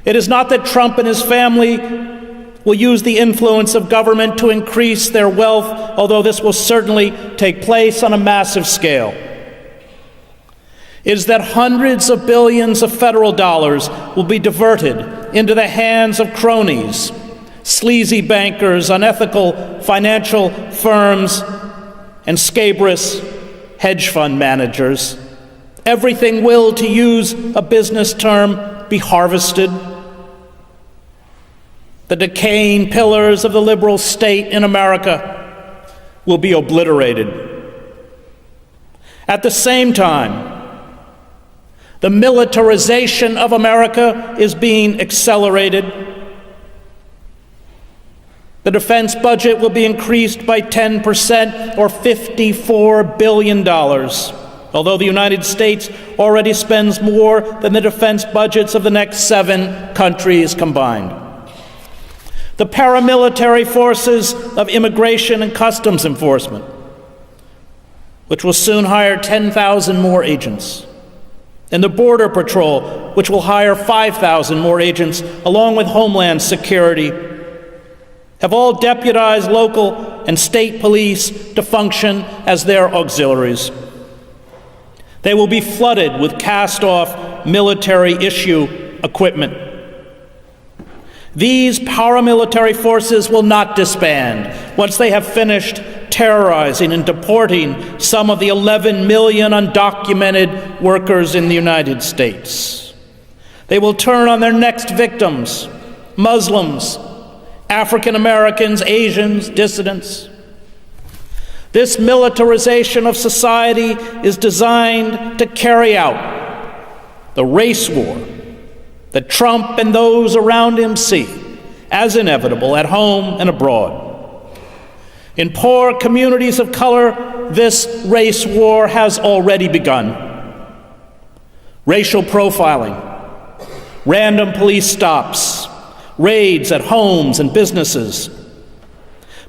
It is not that Trump and his family will use the influence of government to increase their wealth, although this will certainly take place on a massive scale. It is that hundreds of billions of federal dollars will be diverted into the hands of cronies, sleazy bankers, unethical financial firms, and scabrous hedge fund managers. Everything will, to use a business term, be harvested. The decaying pillars of the liberal state in America will be obliterated. At the same time, the militarization of America is being accelerated. The defense budget will be increased by 10%, or $54 billion, although the United States already spends more than the defense budgets of the next 7 countries combined. The paramilitary forces of Immigration and Customs Enforcement, which will soon hire 10,000 more agents, and the Border Patrol, which will hire 5,000 more agents, along with Homeland Security, have all deputized local and state police to function as their auxiliaries. They will be flooded with cast-off military-issue equipment. These paramilitary forces will not disband once they have finished terrorizing and deporting some of the 11 million undocumented workers in the United States. They will turn on their next victims, Muslims, African Americans, Asians, dissidents. This militarization of society is designed to carry out the race war that Trump and those around him see as inevitable at home and abroad. In poor communities of color, this race war has already begun. Racial profiling, random police stops, raids at homes and businesses,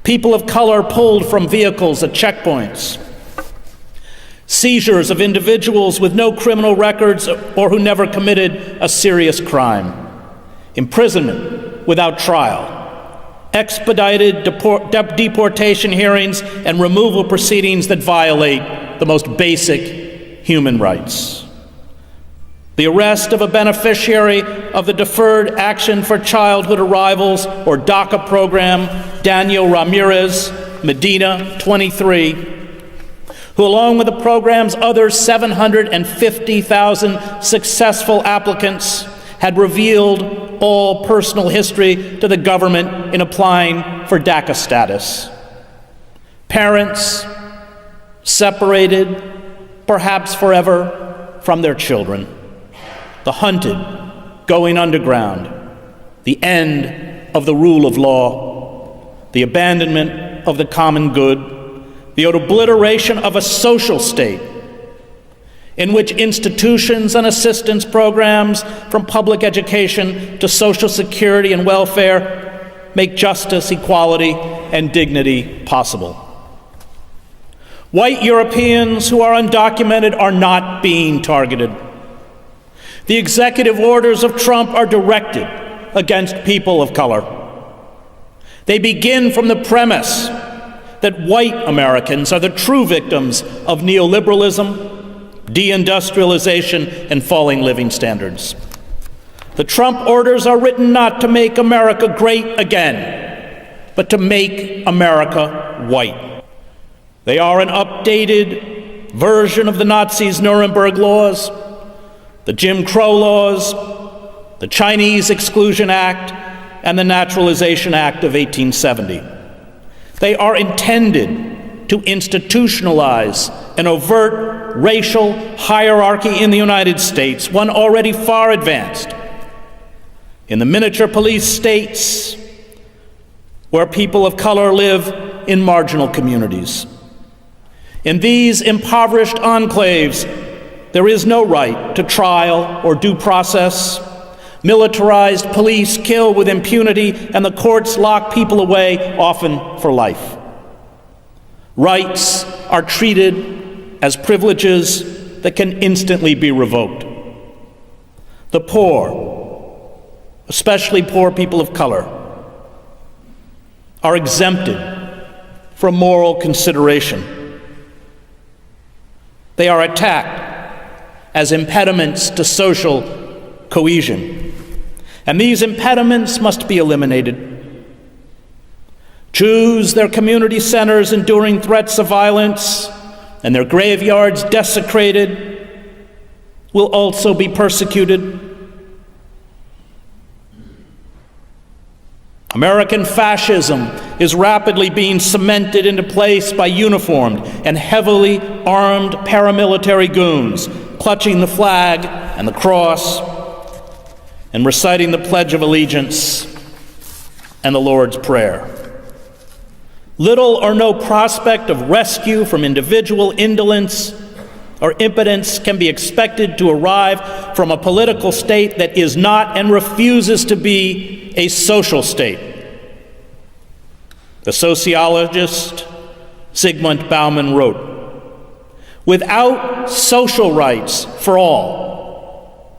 people of color pulled from vehicles at checkpoints, seizures of individuals with no criminal records or who never committed a serious crime, imprisonment without trial, expedited deportation hearings, and removal proceedings that violate the most basic human rights. The arrest of a beneficiary of the Deferred Action for Childhood Arrivals, or DACA program, Daniel Ramirez Medina, 23, who, along with the program's other 750,000 successful applicants, had revealed all personal history to the government in applying for DACA status. Parents separated, perhaps forever, from their children. The hunted going underground. The end of the rule of law. The abandonment of the common good. The obliteration of a social state in which institutions and assistance programs, from public education to Social Security and welfare, make justice, equality, and dignity possible. White Europeans who are undocumented are not being targeted. The executive orders of Trump are directed against people of color. They begin from the premise that white Americans are the true victims of neoliberalism, deindustrialization, and falling living standards. The Trump orders are written not to make America great again, but to make America white. They are an updated version of the Nazis' Nuremberg laws, the Jim Crow laws, the Chinese Exclusion Act, and the Naturalization Act of 1870. They are intended to institutionalize an overt racial hierarchy in the United States, one already far advanced in the miniature police states where people of color live in marginal communities. In these impoverished enclaves, there is no right to trial or due process. Militarized police kill with impunity, and the courts lock people away, often for life. Rights are treated as privileges that can instantly be revoked. The poor, especially poor people of color, are exempted from moral consideration. They are attacked as impediments to social cohesion, and these impediments must be eliminated. Jews, their community centers enduring threats of violence and their graveyards desecrated, will also be persecuted. American fascism is rapidly being cemented into place by uniformed and heavily armed paramilitary goons, clutching the flag and the cross and reciting the Pledge of Allegiance and the Lord's Prayer. Little or no prospect of rescue from individual indolence or impotence can be expected to arrive from a political state that is not and refuses to be a social state. The sociologist Zygmunt Bauman wrote, "Without social rights for all,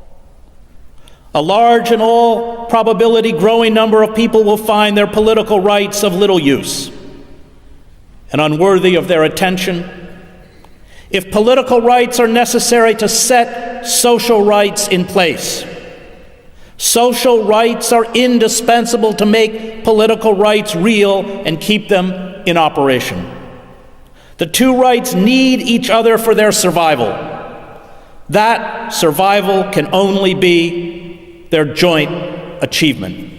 a large and all probability growing number of people will find their political rights of little use and unworthy of their attention. If political rights are necessary to set social rights in place, social rights are indispensable to make political rights real and keep them in operation. The two rights need each other for their survival. That survival can only be their joint achievement."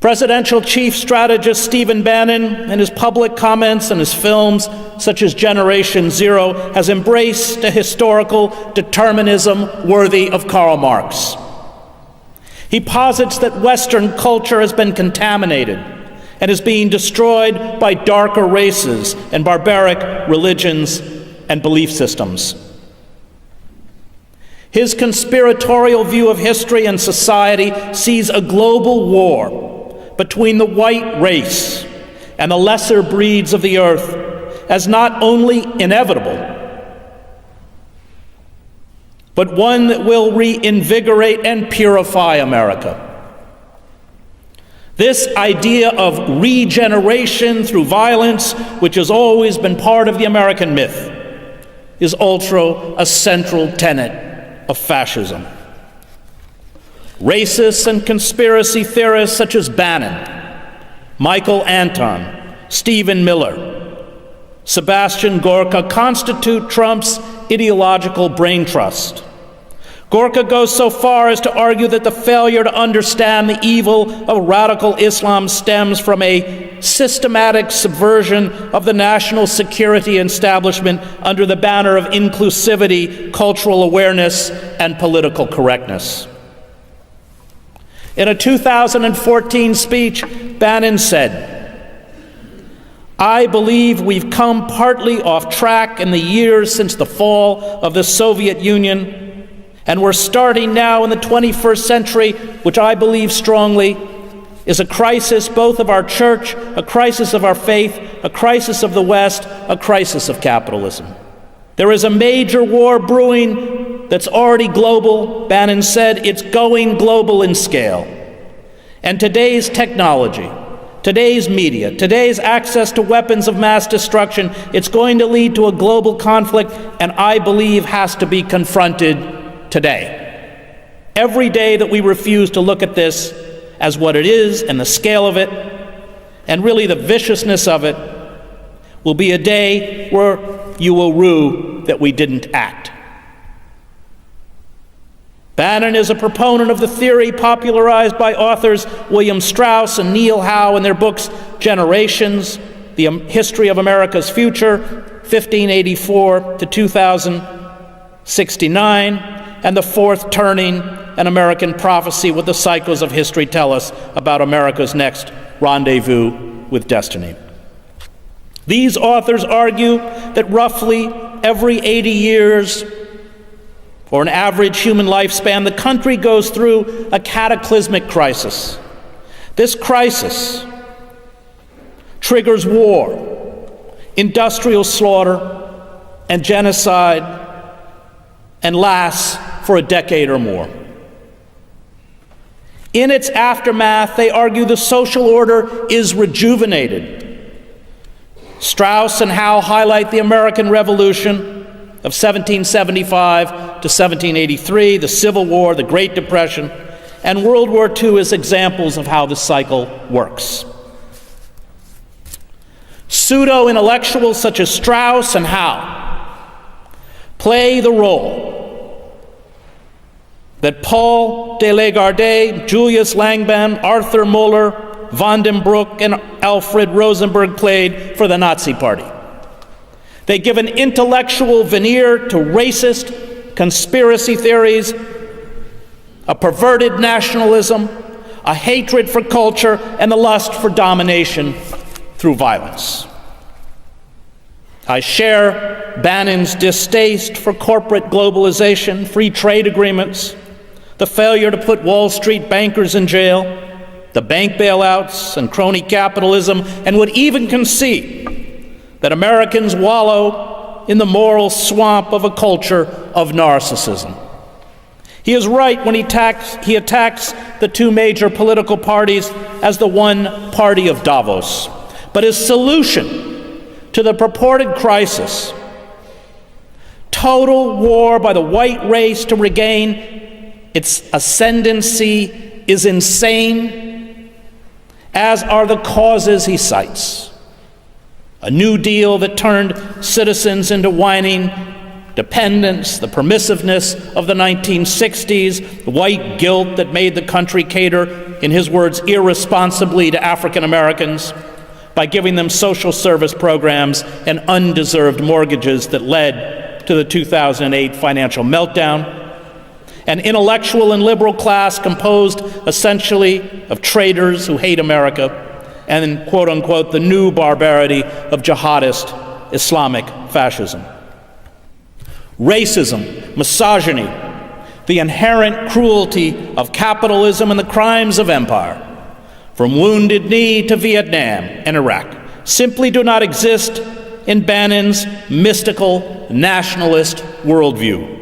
Presidential Chief Strategist Stephen Bannon, in his public comments and his films, such as Generation Zero, has embraced a historical determinism worthy of Karl Marx. He posits that Western culture has been contaminated and is being destroyed by darker races and barbaric religions and belief systems. His conspiratorial view of history and society sees a global war between the white race and the lesser breeds of the earth as not only inevitable, but one that will reinvigorate and purify America. This idea of regeneration through violence, which has always been part of the American myth, is also a central tenet of fascism. Racists and conspiracy theorists such as Bannon, Michael Anton, Stephen Miller, Sebastian Gorka constitute Trump's ideological brain trust. Gorka goes so far as to argue that the failure to understand the evil of radical Islam stems from a systematic subversion of the national security establishment under the banner of inclusivity, cultural awareness, and political correctness. In a 2014 speech, Bannon said, "I believe we've come partly off track in the years since the fall of the Soviet Union, and we're starting now in the 21st century, which I believe strongly is a crisis both of our church, a crisis of our faith, a crisis of the West, a crisis of capitalism. There is a major war brewing that's already global." Bannon said, "It's going global in scale. And today's technology, today's media, today's access to weapons of mass destruction, it's going to lead to a global conflict, and I believe has to be confronted today. Every day that we refuse to look at this as what it is and the scale of it, and really the viciousness of it, will be a day where you will rue that we didn't act." Bannon is a proponent of the theory popularized by authors William Strauss and Neil Howe in their books Generations, The History of America's Future, 1584 to 2069, and The Fourth Turning, an American prophecy, what the cycles of history tell us about America's next rendezvous with destiny. These authors argue that roughly every 80 years, for an average human lifespan, the country goes through a cataclysmic crisis. This crisis triggers war, industrial slaughter, and genocide, and lasts for a decade or more. In its aftermath, they argue the social order is rejuvenated. Strauss and Howe highlight the American Revolution of 1775 to 1783, the Civil War, the Great Depression, and World War II as examples of how the cycle works. Pseudo-intellectuals such as Strauss and Howe play the role that Paul de Lagarde, Julius Langbaum, Arthur Muller, von den Broek, and Alfred Rosenberg played for the Nazi Party. They give an intellectual veneer to racist conspiracy theories, a perverted nationalism, a hatred for culture, and the lust for domination through violence. I share Bannon's distaste for corporate globalization, free trade agreements, the failure to put Wall Street bankers in jail, the bank bailouts and crony capitalism, and would even concede that Americans wallow in the moral swamp of a culture of narcissism. He is right when he attacks the two major political parties as the one party of Davos. But his solution to the purported crisis, total war by the white race to regain its ascendancy, is insane, as are the causes he cites. A New Deal that turned citizens into whining dependents, the permissiveness of the 1960s, the white guilt that made the country cater, in his words, irresponsibly to African Americans by giving them social service programs and undeserved mortgages that led to the 2008 financial meltdown. An intellectual and liberal class composed essentially of traitors who hate America, and, quote unquote, the new barbarity of jihadist Islamic fascism. Racism, misogyny, the inherent cruelty of capitalism, and the crimes of empire, from Wounded Knee to Vietnam and Iraq, simply do not exist in Bannon's mystical nationalist worldview.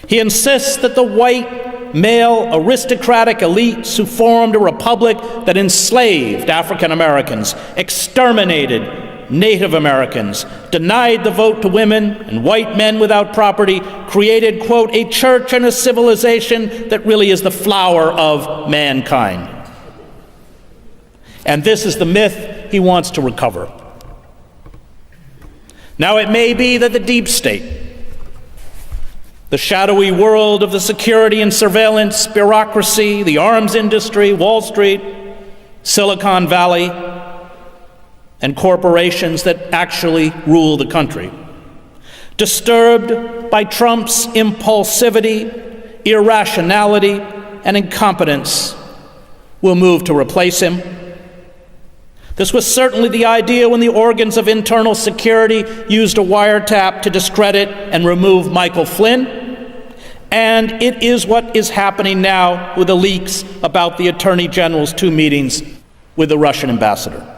He insists that the white, male, aristocratic elites who formed a republic that enslaved African Americans, exterminated Native Americans, denied the vote to women and white men without property, created, quote, a church and a civilization that really is the flower of mankind. And this is the myth he wants to recover. Now, it may be that the deep state, the shadowy world of the security and surveillance bureaucracy, the arms industry, Wall Street, Silicon Valley, and corporations that actually rule the country, disturbed by Trump's impulsivity, irrationality, and incompetence, will move to replace him. This was certainly the idea when the organs of internal security used a wiretap to discredit and remove Michael Flynn, and it is what is happening now with the leaks about the Attorney General's 2 meetings with the Russian ambassador.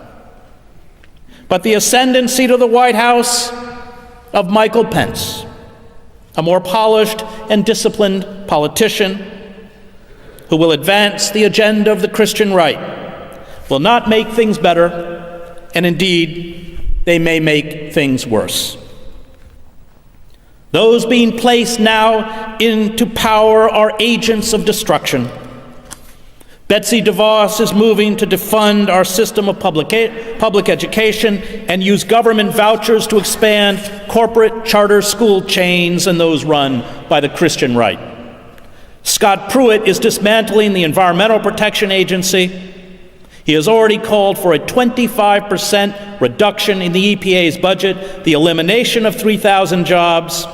But the ascendancy to the White House of Michael Pence, a more polished and disciplined politician who will advance the agenda of the Christian right, will not make things better, and indeed, they may make things worse. Those being placed now into power are agents of destruction. Betsy DeVos is moving to defund our system of public education and use government vouchers to expand corporate charter school chains and those run by the Christian right. Scott Pruitt is dismantling the Environmental Protection Agency. He has already called for a 25% reduction in the EPA's budget, the elimination of 3,000 jobs,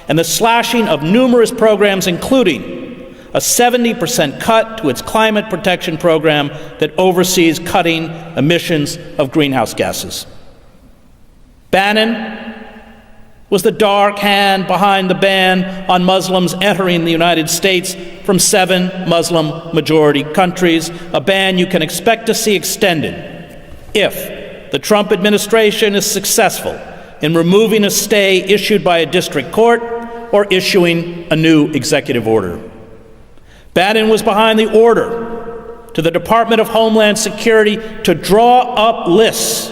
and the slashing of numerous programs, including a 70% cut to its climate protection program that oversees cutting emissions of greenhouse gases. Bannon was the dark hand behind the ban on Muslims entering the United States from 7 Muslim-majority countries, a ban you can expect to see extended if the Trump administration is successful in removing a stay issued by a district court or issuing a new executive order. Bannon was behind the order to the Department of Homeland Security to draw up lists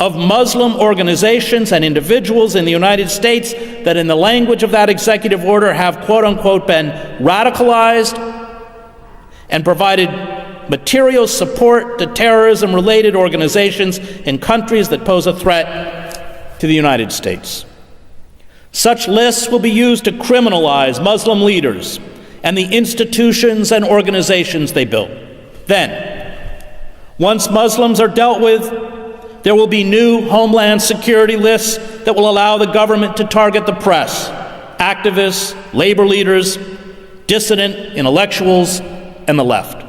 of Muslim organizations and individuals in the United States that, in the language of that executive order, have quote-unquote been radicalized and provided material support to terrorism-related organizations in countries that pose a threat to the United States. Such lists will be used to criminalize Muslim leaders and the institutions and organizations they built. Then, once Muslims are dealt with, there will be new Homeland Security lists that will allow the government to target the press, activists, labor leaders, dissident intellectuals, and the left.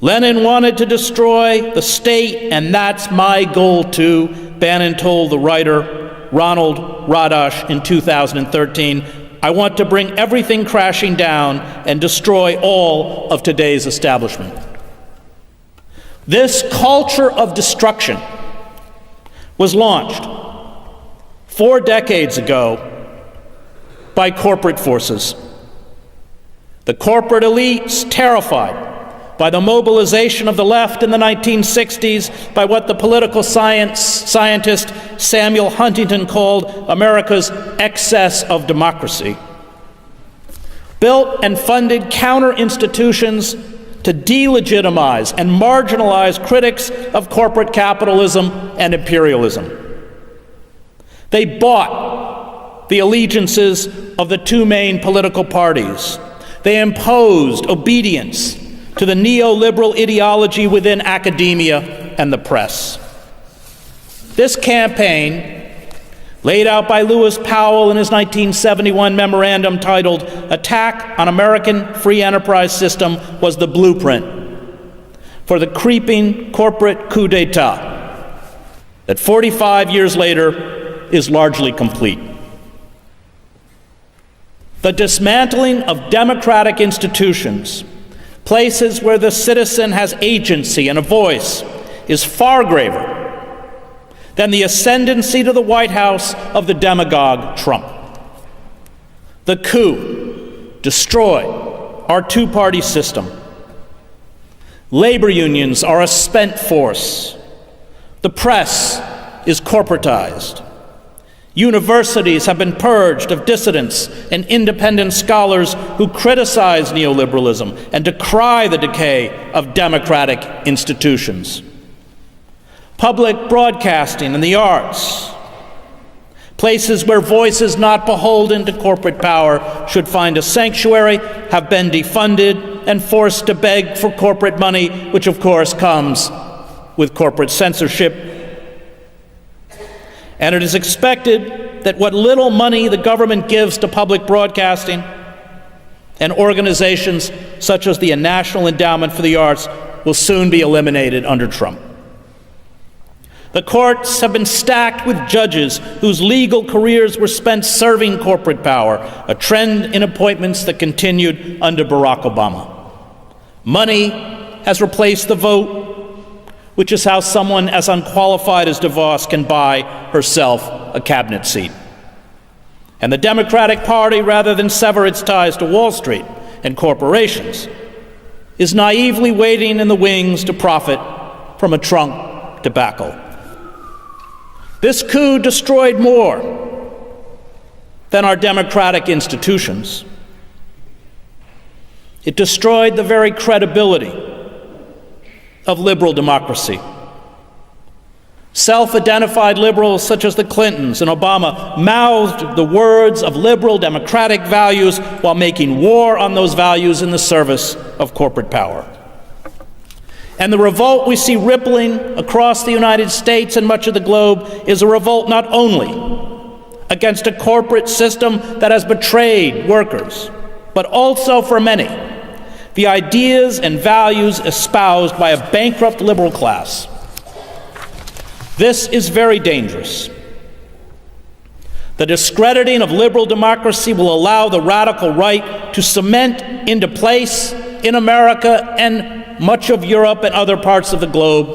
Lenin wanted to destroy the state, and that's my goal too, Bannon told the writer Ronald Radash in 2013. I want to bring everything crashing down and destroy all of today's establishment. This culture of destruction was launched 4 decades ago by corporate forces. The corporate elites, terrified by the mobilization of the left in the 1960s, by what the political scientist Samuel Huntington called America's excess of democracy, built and funded counter-institutions to delegitimize and marginalize critics of corporate capitalism and imperialism. They bought the allegiances of the 2 main political parties. They imposed obedience to the neoliberal ideology within academia and the press. This campaign, laid out by Lewis Powell in his 1971 memorandum titled Attack on American Free Enterprise System, was the blueprint for the creeping corporate coup d'etat that 45 years later is largely complete. The dismantling of democratic institutions, places where the citizen has agency and a voice, is far graver than the ascendancy to the White House of the demagogue Trump. The coup destroyed our 2-party system. Labor unions are a spent force. The press is corporatized. Universities have been purged of dissidents and independent scholars who criticize neoliberalism and decry the decay of democratic institutions. Public broadcasting and the arts, places where voices not beholden to corporate power should find a sanctuary, have been defunded and forced to beg for corporate money, which of course comes with corporate censorship. And it is expected that what little money the government gives to public broadcasting and organizations such as the National Endowment for the Arts will soon be eliminated under Trump. The courts have been stacked with judges whose legal careers were spent serving corporate power, a trend in appointments that continued under Barack Obama. Money has replaced the vote, which is how someone as unqualified as DeVos can buy herself a cabinet seat. And the Democratic Party, rather than sever its ties to Wall Street and corporations, is naively waiting in the wings to profit from a Trump debacle. This coup destroyed more than our democratic institutions. It destroyed the very credibility of liberal democracy. Self-identified liberals such as the Clintons and Obama mouthed the words of liberal democratic values while making war on those values in the service of corporate power. And the revolt we see rippling across the United States and much of the globe is a revolt not only against a corporate system that has betrayed workers, but also, for many, the ideas and values espoused by a bankrupt liberal class. This is very dangerous. The discrediting of liberal democracy will allow the radical right to cement into place in America and much of Europe and other parts of the globe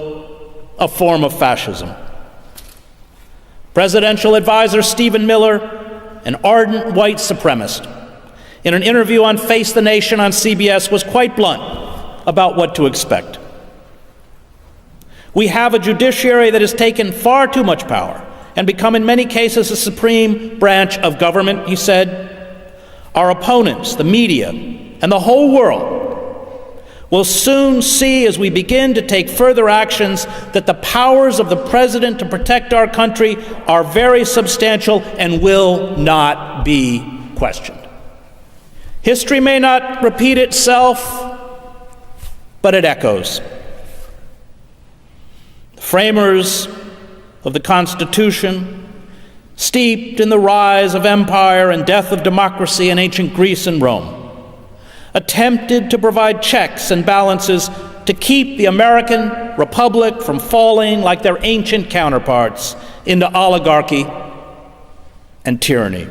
a form of fascism. Presidential advisor Stephen Miller, an ardent white supremacist, in an interview on Face the Nation on CBS was quite blunt about what to expect. We have a judiciary that has taken far too much power and become in many cases a supreme branch of government, he said. Our opponents, the media, and the whole world will soon see, as we begin to take further actions, that the powers of the president to protect our country are very substantial and will not be questioned. History may not repeat itself, but it echoes. The framers of the Constitution, steeped in the rise of empire and death of democracy in ancient Greece and Rome, attempted to provide checks and balances to keep the American Republic from falling like their ancient counterparts into oligarchy and tyranny.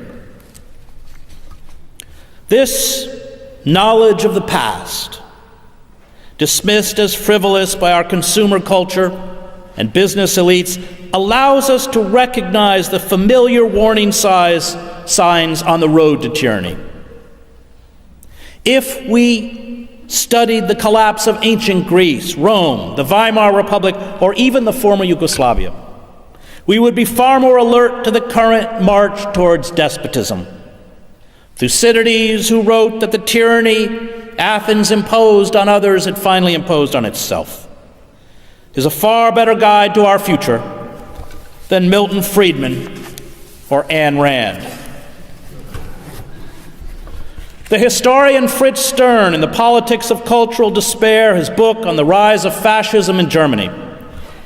This knowledge of the past, dismissed as frivolous by our consumer culture and business elites, allows us to recognize the familiar warning signs on the road to tyranny. If we studied the collapse of ancient Greece, Rome, the Weimar Republic, or even the former Yugoslavia, we would be far more alert to the current march towards despotism. Thucydides, who wrote that the tyranny Athens imposed on others had finally imposed on itself, is a far better guide to our future than Milton Friedman or Ayn Rand. The historian Fritz Stern, in The Politics of Cultural Despair, his book on the rise of fascism in Germany,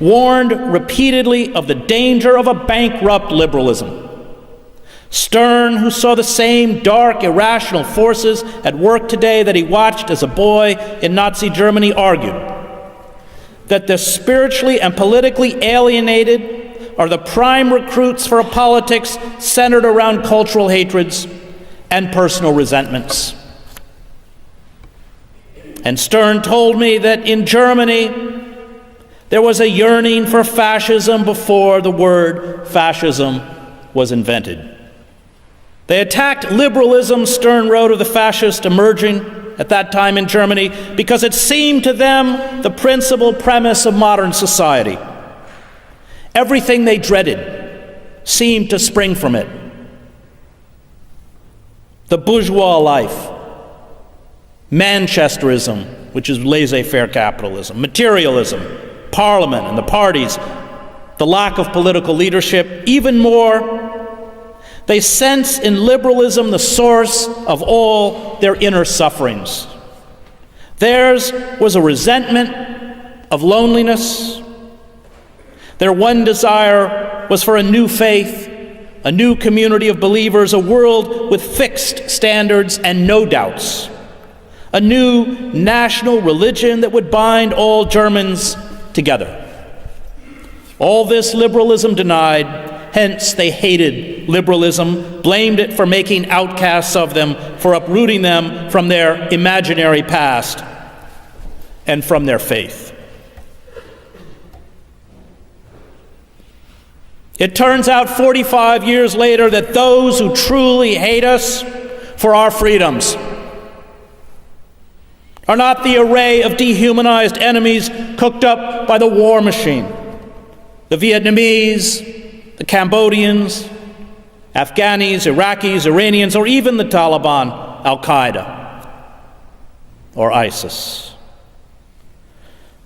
warned repeatedly of the danger of a bankrupt liberalism. Stern, who saw the same dark, irrational forces at work today that he watched as a boy in Nazi Germany, argued that the spiritually and politically alienated are the prime recruits for a politics centered around cultural hatreds and personal resentments. And Stern told me that in Germany, there was a yearning for fascism before the word fascism was invented. They attacked liberalism, Stern wrote of the fascists emerging at that time in Germany, because it seemed to them the principal premise of modern society. Everything they dreaded seemed to spring from it. The bourgeois life, Manchesterism, which is laissez-faire capitalism, materialism, Parliament and the parties, the lack of political leadership, even more, they sense in liberalism the source of all their inner sufferings. Theirs was a resentment of loneliness. Their one desire was for a new faith, a new community of believers, a world with fixed standards and no doubts, a new national religion that would bind all Germans together. All this liberalism denied, hence they hated liberalism, blamed it for making outcasts of them, for uprooting them from their imaginary past and from their faith. It turns out 45 years later that those who truly hate us for our freedoms are not the array of dehumanized enemies cooked up by the war machine, the Vietnamese, the Cambodians, Afghanis, Iraqis, Iranians, or even the Taliban, Al-Qaeda, or ISIS.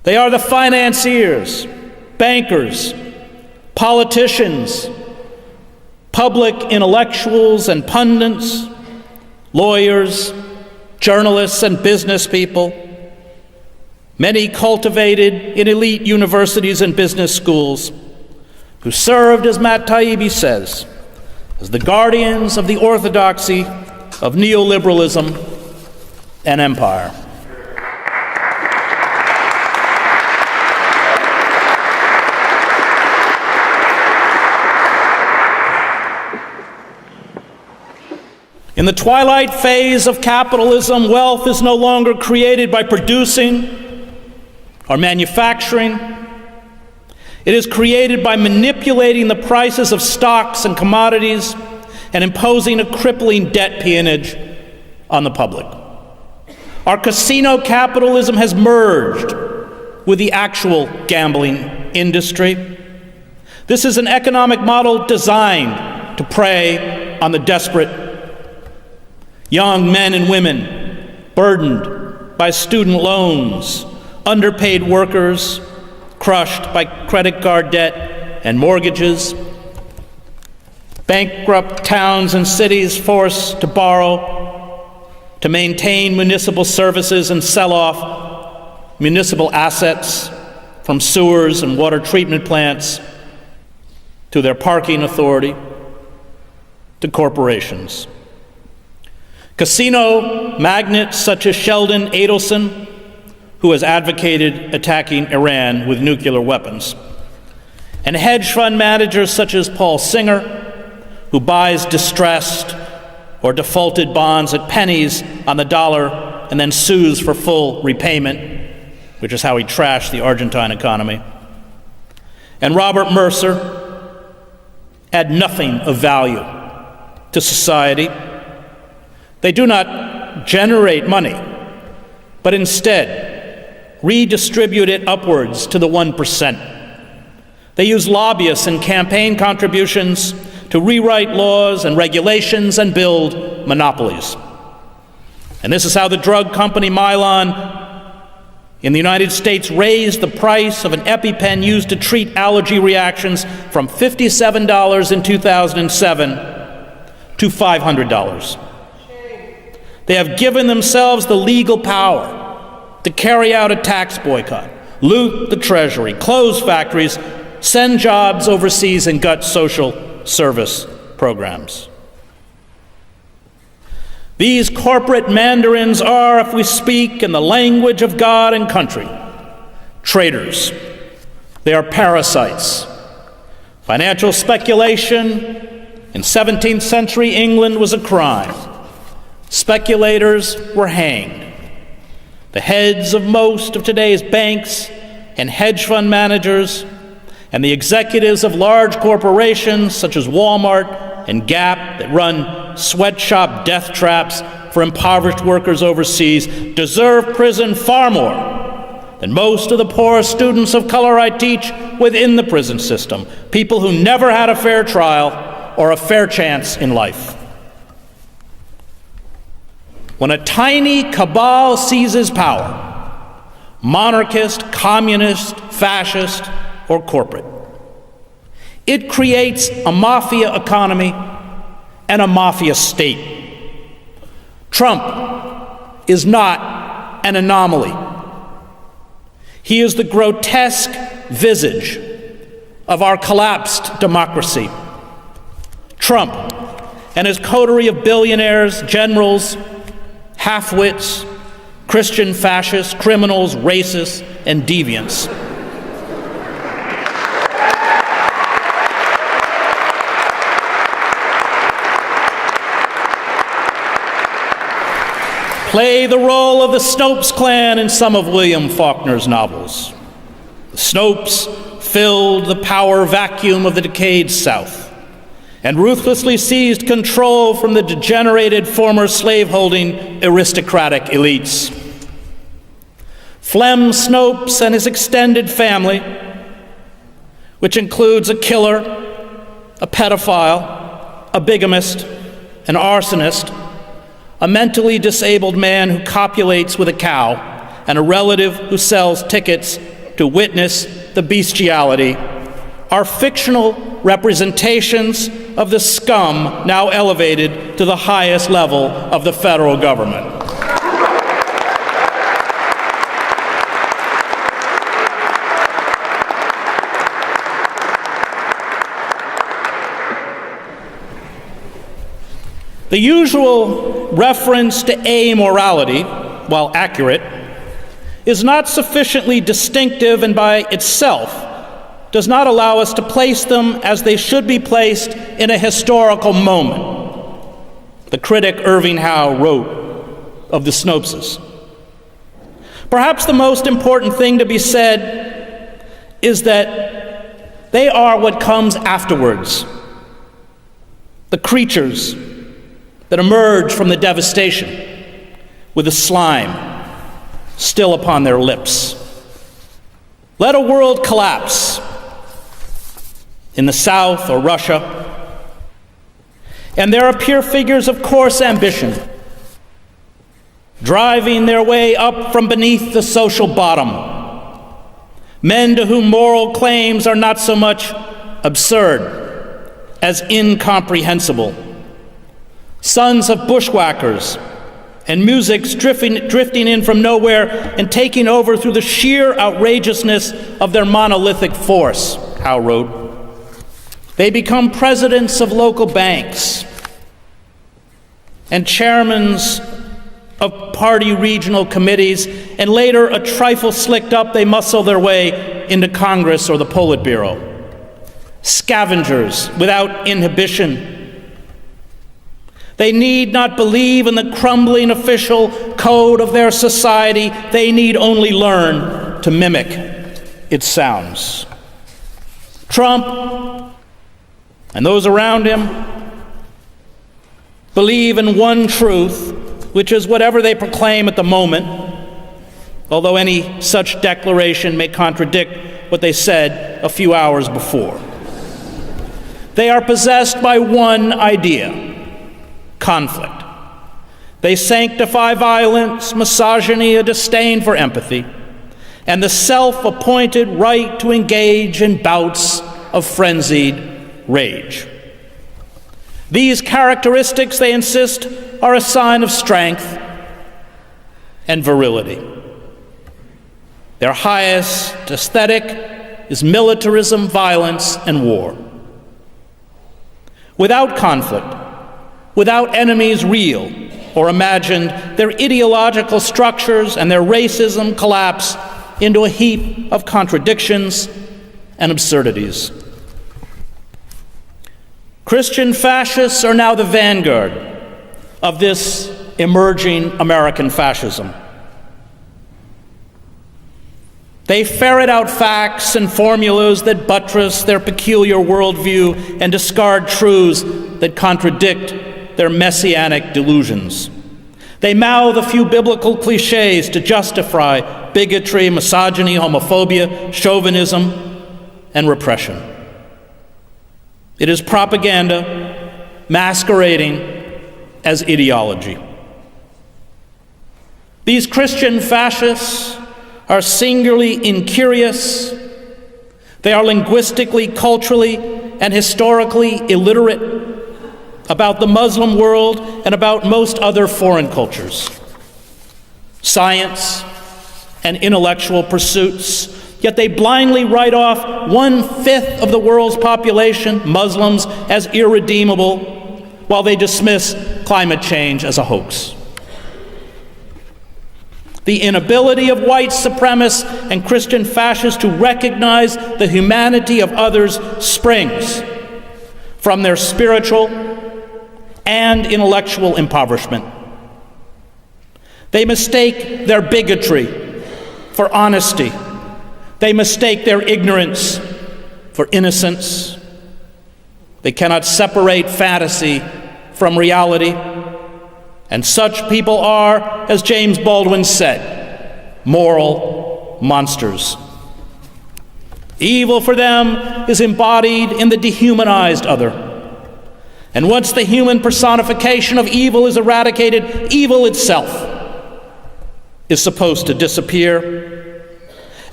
They are the financiers, bankers, politicians, public intellectuals and pundits, lawyers, journalists and business people, many cultivated in elite universities and business schools, who served, as Matt Taibbi says, as the guardians of the orthodoxy of neoliberalism and empire. In the twilight phase of capitalism, wealth is no longer created by producing or manufacturing. It is created by manipulating the prices of stocks and commodities and imposing a crippling debt peonage on the public. Our casino capitalism has merged with the actual gambling industry. This is an economic model designed to prey on the desperate. Young men and women burdened by student loans, underpaid workers crushed by credit card debt and mortgages, bankrupt towns and cities forced to borrow to maintain municipal services and sell off municipal assets, from sewers and water treatment plants to their parking authority to corporations. Casino magnates such as Sheldon Adelson, who has advocated attacking Iran with nuclear weapons, and hedge fund managers such as Paul Singer, who buys distressed or defaulted bonds at pennies on the dollar and then sues for full repayment, which is how he trashed the Argentine economy, and Robert Mercer add nothing of value to society. They do not generate money, but instead redistribute it upwards to the 1%. They use lobbyists and campaign contributions to rewrite laws and regulations and build monopolies. And this is how the drug company Mylan in the United States raised the price of an EpiPen used to treat allergy reactions from $57 in 2007 to $500. They have given themselves the legal power to carry out a tax boycott, loot the treasury, close factories, send jobs overseas, and gut social service programs. These corporate mandarins are, if we speak in the language of God and country, traitors. They are parasites. Financial speculation in 17th century England was a crime. Speculators were hanged. The heads of most of today's banks and hedge fund managers and the executives of large corporations such as Walmart and Gap that run sweatshop death traps for impoverished workers overseas deserve prison far more than most of the poor students of color I teach within the prison system, people who never had a fair trial or a fair chance in life. When a tiny cabal seizes power, monarchist, communist, fascist, or corporate, it creates a mafia economy and a mafia state. Trump is not an anomaly. He is the grotesque visage of our collapsed democracy. Trump and his coterie of billionaires, generals, half-wits, Christian fascists, criminals, racists, and deviants. Play the role of the Snopes clan in some of William Faulkner's novels. The Snopes filled the power vacuum of the decayed South and ruthlessly seized control from the degenerated former slaveholding aristocratic elites. Flem Snopes and his extended family, which includes a killer, a pedophile, a bigamist, an arsonist, a mentally disabled man who copulates with a cow, and a relative who sells tickets to witness the bestiality, are fictional representations of the scum now elevated to the highest level of the federal government. The usual reference to amorality, while accurate, is not sufficiently distinctive and by itself does not allow us to place them as they should be placed in a historical moment. The critic Irving Howe wrote of the Snopeses. Perhaps the most important thing to be said is that they are what comes afterwards, the creatures that emerge from the devastation with the slime still upon their lips. Let a world collapse in the South or Russia, and there appear figures of coarse ambition, driving their way up from beneath the social bottom, men to whom moral claims are not so much absurd as incomprehensible, sons of bushwhackers and musics drifting in from nowhere and taking over through the sheer outrageousness of their monolithic force, Howe wrote. They become presidents of local banks and chairmen of party regional committees, and later, a trifle slicked up, they muscle their way into Congress or the Politburo. Scavengers without inhibition. They need not believe in the crumbling official code of their society. They need only learn to mimic its sounds. Trump and those around him believe in one truth, which is whatever they proclaim at the moment, although any such declaration may contradict what they said a few hours before. They are possessed by one idea: conflict. They sanctify violence, misogyny, a disdain for empathy, and the self-appointed right to engage in bouts of frenzied rage. These characteristics, they insist, are a sign of strength and virility. Their highest aesthetic is militarism, violence, and war. Without conflict, without enemies real or imagined, their ideological structures and their racism collapse into a heap of contradictions and absurdities. Christian fascists are now the vanguard of this emerging American fascism. They ferret out facts and formulas that buttress their peculiar worldview and discard truths that contradict their messianic delusions. They mouth a few biblical cliches to justify bigotry, misogyny, homophobia, chauvinism, and repression. It is propaganda masquerading as ideology. These Christian fascists are singularly incurious. They are linguistically, culturally, and historically illiterate about the Muslim world and about most other foreign cultures, science, and intellectual pursuits. Yet they blindly write off 1/5 of the world's population, Muslims, as irredeemable, while they dismiss climate change as a hoax. The inability of white supremacists and Christian fascists to recognize the humanity of others springs from their spiritual and intellectual impoverishment. They mistake their bigotry for honesty. They mistake their ignorance for innocence. They cannot separate fantasy from reality. And such people are, as James Baldwin said, moral monsters. Evil for them is embodied in the dehumanized other. And once the human personification of evil is eradicated, evil itself is supposed to disappear.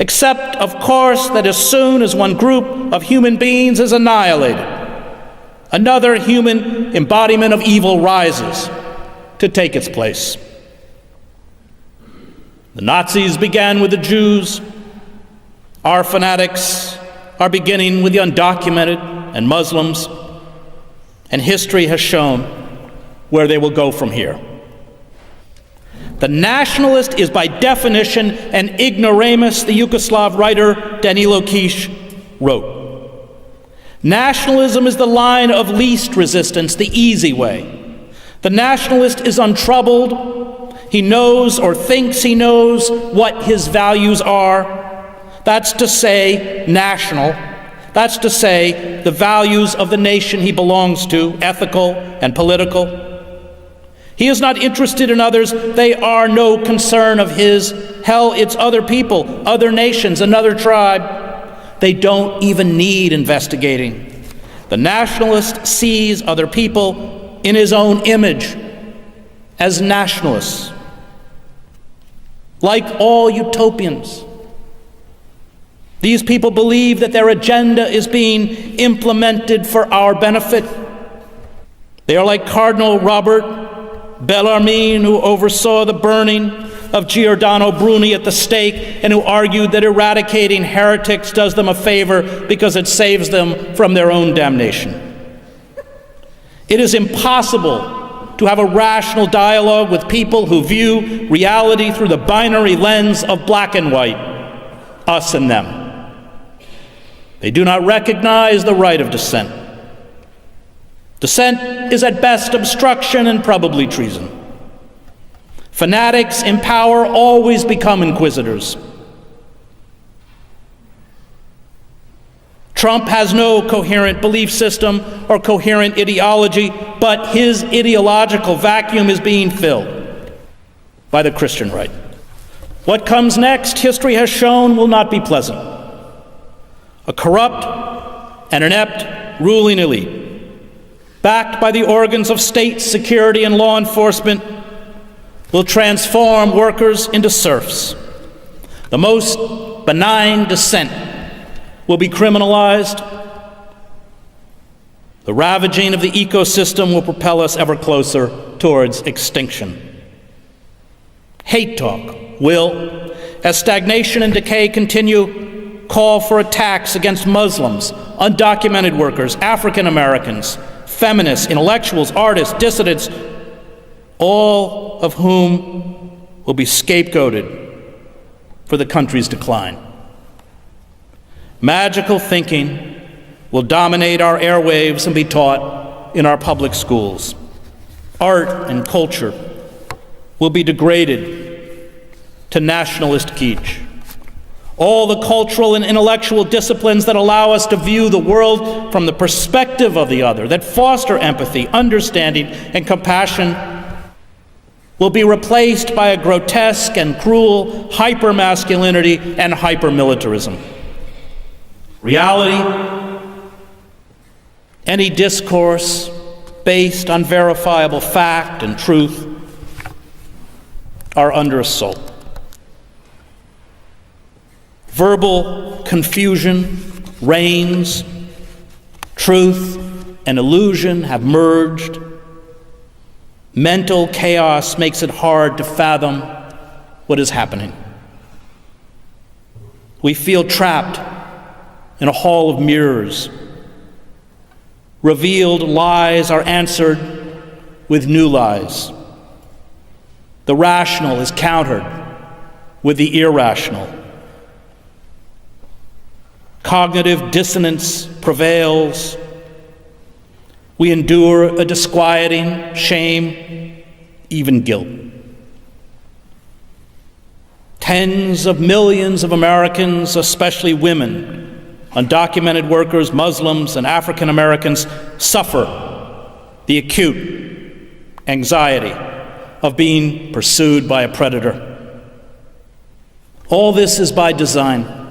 Except, of course, that as soon as one group of human beings is annihilated, another human embodiment of evil rises to take its place. The Nazis began with the Jews. Our fanatics are beginning with the undocumented and Muslims, and history has shown where they will go from here. The nationalist is by definition an ignoramus, the Yugoslav writer Danilo Kish wrote. Nationalism is the line of least resistance, the easy way. The nationalist is untroubled. He knows or thinks he knows what his values are. That's to say, national. That's to say, the values of the nation he belongs to, ethical and political. He is not interested in others. They are no concern of his hell, it's other people, other nations, another tribe. They don't even need investigating. The nationalist sees other people in his own image as nationalists. Like all utopians, these people believe that their agenda is being implemented for our benefit. They are like Cardinal Robert Bellarmine, who oversaw the burning of Giordano Bruni at the stake and who argued that eradicating heretics does them a favor because it saves them from their own damnation. It is impossible to have a rational dialogue with people who view reality through the binary lens of black and white, us and them. They do not recognize the right of dissent. Dissent is at best obstruction and probably treason. Fanatics in power always become inquisitors. Trump has no coherent belief system or coherent ideology, but his ideological vacuum is being filled by the Christian right. What comes next, history has shown, will not be pleasant. A corrupt and inept ruling elite, backed by the organs of state security and law enforcement, will transform workers into serfs. The most benign dissent will be criminalized. The ravaging of the ecosystem will propel us ever closer towards extinction. Hate talk will, as stagnation and decay continue, call for attacks against Muslims, undocumented workers, African Americans, feminists, intellectuals, artists, dissidents, all of whom will be scapegoated for the country's decline. Magical thinking will dominate our airwaves and be taught in our public schools. Art and culture will be degraded to nationalist kitsch. All the cultural and intellectual disciplines that allow us to view the world from the perspective of the other, that foster empathy, understanding, and compassion, will be replaced by a grotesque and cruel hyper-masculinity and hyper-militarism. Reality, any discourse based on verifiable fact and truth, are under assault. Verbal confusion reigns, truth and illusion have merged. Mental chaos makes it hard to fathom what is happening. We feel trapped in a hall of mirrors. Revealed lies are answered with new lies. The rational is countered with the irrational. Cognitive dissonance prevails. We endure a disquieting shame, even guilt. Tens of millions of Americans, especially women, undocumented workers, Muslims, and African Americans, suffer the acute anxiety of being pursued by a predator. All this is by design.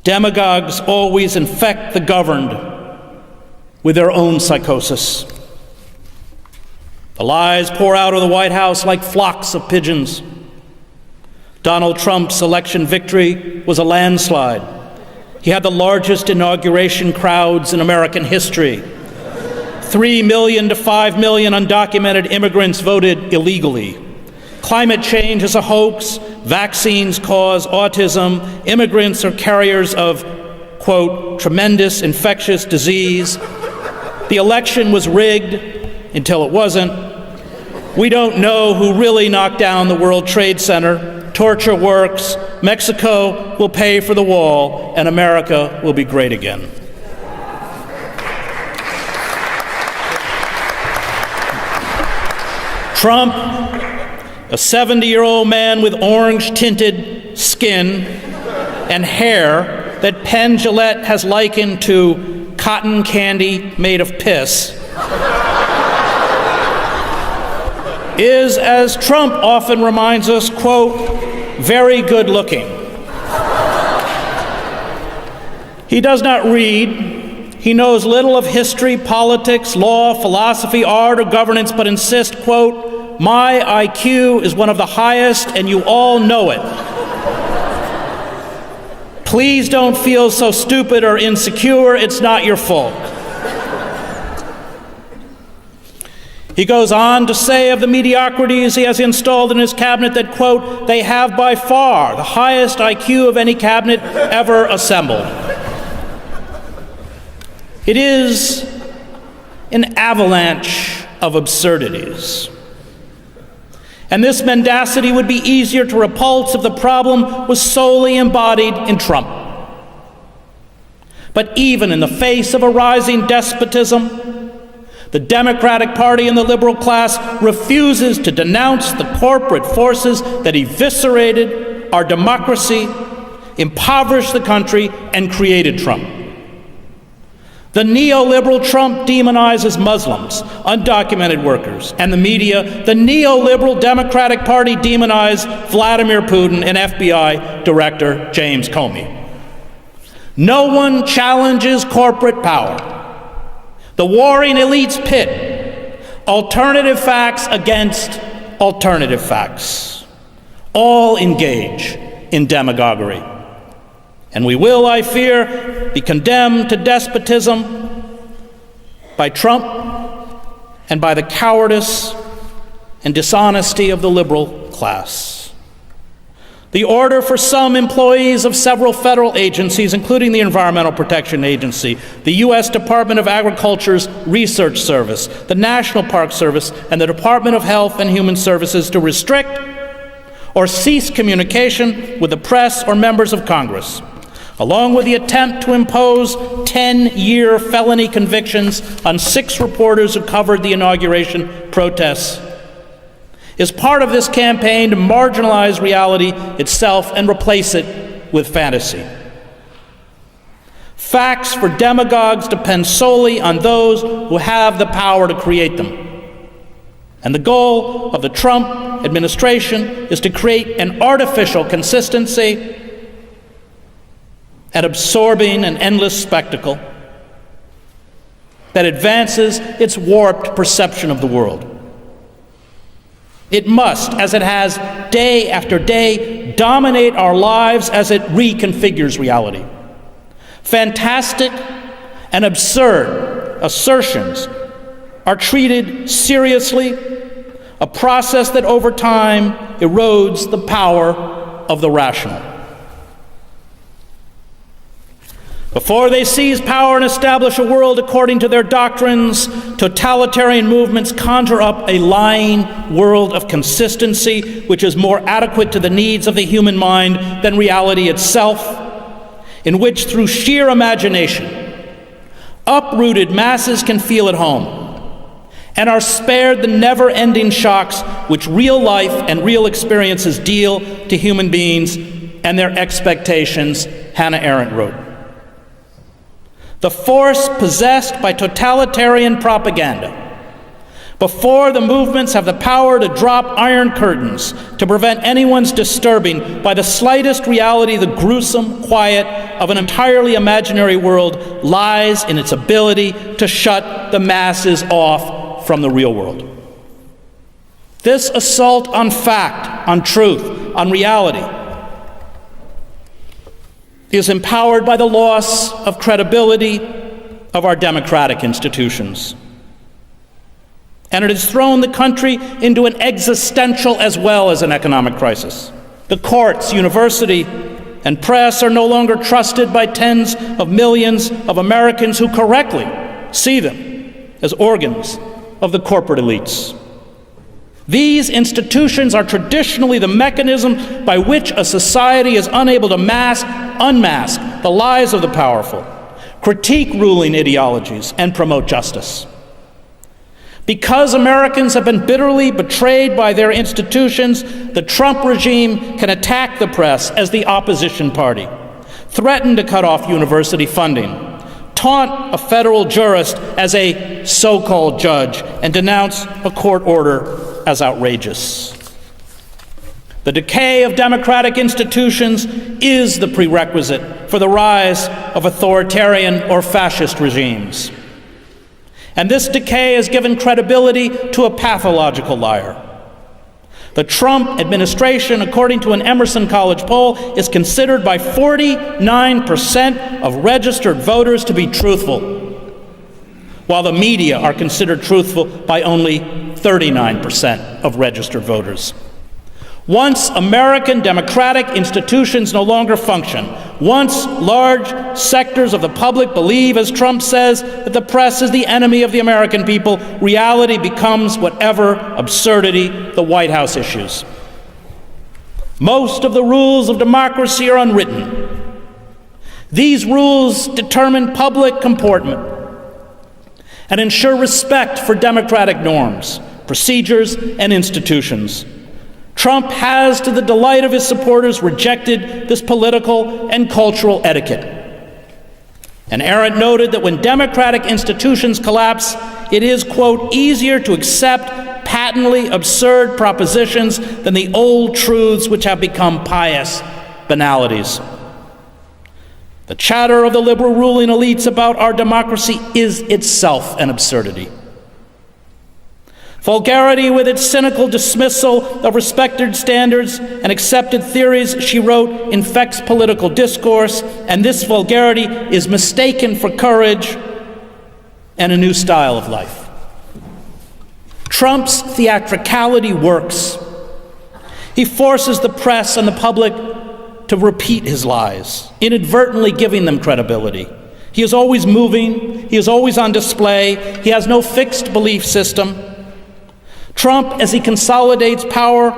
Demagogues always infect the governed with their own psychosis. The lies pour out of the White House like flocks of pigeons. Donald Trump's election victory was a landslide. He had the largest inauguration crowds in American history. 3 million to 5 million undocumented immigrants voted illegally. Climate change is a hoax. Vaccines cause autism. Immigrants are carriers of, quote, tremendous infectious disease. The election was rigged until it wasn't. We don't know who really knocked down the World Trade Center. Torture works. Mexico will pay for the wall, and America will be great again. Trump, a 70-year-old man with orange-tinted skin and hair that Penn Jillette has likened to cotton candy made of piss, is, as Trump often reminds us, quote, very good looking. He does not read. He knows little of history, politics, law, philosophy, art, or governance, but insists, quote, "My IQ is one of the highest, and you all know it. Please don't feel so stupid or insecure. It's not your fault." He goes on to say of the mediocrities he has installed in his cabinet that, quote, "They have by far the highest IQ of any cabinet ever assembled." It is an avalanche of absurdities. And this mendacity would be easier to repulse if the problem was solely embodied in Trump. But even in the face of a rising despotism, the Democratic Party and the liberal class refuses to denounce the corporate forces that eviscerated our democracy, impoverished the country, and created Trump. The neoliberal Trump demonizes Muslims, undocumented workers, and the media. The neoliberal Democratic Party demonized Vladimir Putin and FBI Director James Comey. No one challenges corporate power. The warring elites pit alternative facts against alternative facts. All engage in demagoguery. And we will, I fear, be condemned to despotism by Trump and by the cowardice and dishonesty of the liberal class. The order for some employees of several federal agencies, including the Environmental Protection Agency, the U.S. Department of Agriculture's Research Service, the National Park Service, and the Department of Health and Human Services to restrict or cease communication with the press or members of Congress, along with the attempt to impose 10-year felony convictions on 6 reporters who covered the inauguration protests, is part of this campaign to marginalize reality itself and replace it with fantasy. Facts for demagogues depend solely on those who have the power to create them. And the goal of the Trump administration is to create an artificial consistency, an absorbing and endless spectacle that advances its warped perception of the world. It must, as it has day after day, dominate our lives as it reconfigures reality. Fantastic and absurd assertions are treated seriously, a process that over time erodes the power of the rational. Before they seize power and establish a world according to their doctrines, totalitarian movements conjure up a lying world of consistency which is more adequate to the needs of the human mind than reality itself, in which through sheer imagination, uprooted masses can feel at home and are spared the never-ending shocks which real life and real experiences deal to human beings and their expectations, Hannah Arendt wrote. The force possessed by totalitarian propaganda, before the movements have the power to drop iron curtains to prevent anyone's disturbing by the slightest reality the gruesome quiet of an entirely imaginary world, lies in its ability to shut the masses off from the real world. This assault on fact, on truth, on reality, is empowered by the loss of credibility of our democratic institutions. And it has thrown the country into an existential as well as an economic crisis. The courts, university, and press are no longer trusted by tens of millions of Americans who correctly see them as organs of the corporate elites. These institutions are traditionally the mechanism by which a society is unable to unmask the lies of the powerful, critique ruling ideologies, and promote justice. Because Americans have been bitterly betrayed by their institutions, the Trump regime can attack the press as the opposition party, threaten to cut off university funding, taunt a federal jurist as a so-called judge, and denounce a court order as outrageous. The decay of democratic institutions is the prerequisite for the rise of authoritarian or fascist regimes. And this decay has given credibility to a pathological liar. The Trump administration, according to an Emerson College poll, is considered by 49% of registered voters to be truthful, while the media are considered truthful by only 39% of registered voters. Once American democratic institutions no longer function, once large sectors of the public believe, as Trump says, that the press is the enemy of the American people, reality becomes whatever absurdity the White House issues. Most of the rules of democracy are unwritten. These rules determine public comportment and ensure respect for democratic norms, procedures, and institutions. Trump has, to the delight of his supporters, rejected this political and cultural etiquette. And Arendt noted that when democratic institutions collapse, it is, quote, easier to accept patently absurd propositions than the old truths which have become pious banalities. The chatter of the liberal ruling elites about our democracy is itself an absurdity. Vulgarity, with its cynical dismissal of respected standards and accepted theories, she wrote, infects political discourse, and this vulgarity is mistaken for courage and a new style of life. Trump's theatricality works. He forces the press and the public to repeat his lies, inadvertently giving them credibility. He is always moving. He is always on display. He has no fixed belief system. Trump, as he consolidates power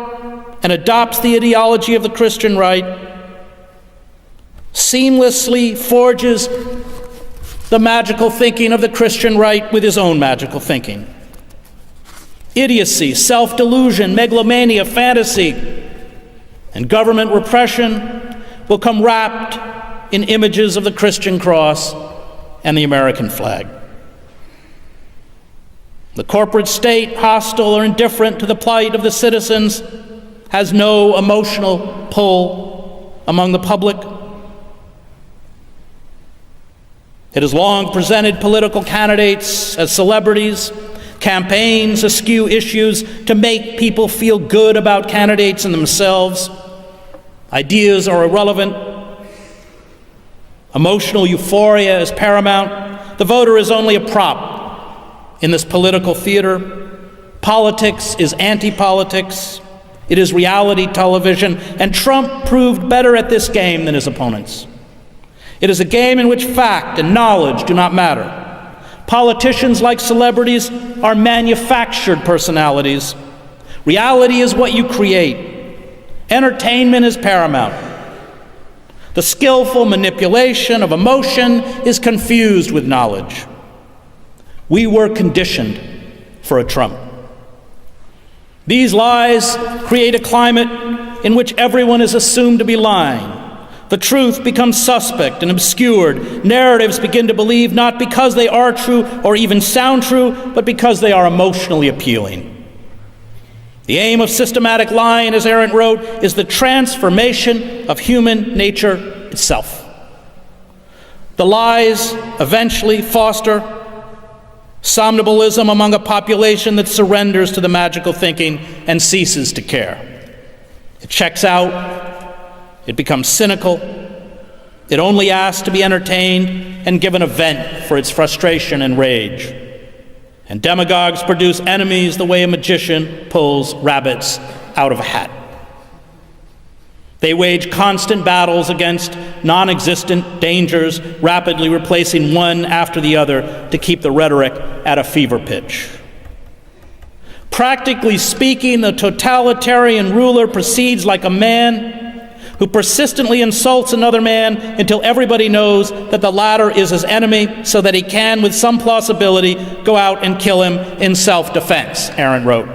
and adopts the ideology of the Christian right, seamlessly forges the magical thinking of the Christian right with his own magical thinking. Idiocy, self-delusion, megalomania, fantasy, and government repression will come wrapped in images of the Christian cross and the American flag. The corporate state, hostile or indifferent to the plight of the citizens, has no emotional pull among the public. It has long presented political candidates as celebrities, campaigns eschew issues to make people feel good about candidates and themselves. Ideas are irrelevant. Emotional euphoria is paramount. The voter is only a prop in this political theater. Politics is anti-politics. It is reality television, and Trump proved better at this game than his opponents. It is a game in which fact and knowledge do not matter. Politicians, like celebrities, are manufactured personalities. Reality is what you create. Entertainment is paramount. The skillful manipulation of emotion is confused with knowledge. We were conditioned for a Trump. These lies create a climate in which everyone is assumed to be lying. The truth becomes suspect and obscured. Narratives begin to believe not because they are true or even sound true, but because they are emotionally appealing. The aim of systematic lying, as Arendt wrote, is the transformation of human nature itself. The lies eventually foster somnambulism among a population that surrenders to the magical thinking and ceases to care. It checks out, it becomes cynical, it only asks to be entertained and given a vent for its frustration and rage. And demagogues produce enemies the way a magician pulls rabbits out of a hat. They wage constant battles against non-existent dangers, rapidly replacing one after the other to keep the rhetoric at a fever pitch. Practically speaking, the totalitarian ruler proceeds like a man who persistently insults another man until everybody knows that the latter is his enemy, so that he can, with some plausibility, go out and kill him in self-defense, Arendt wrote.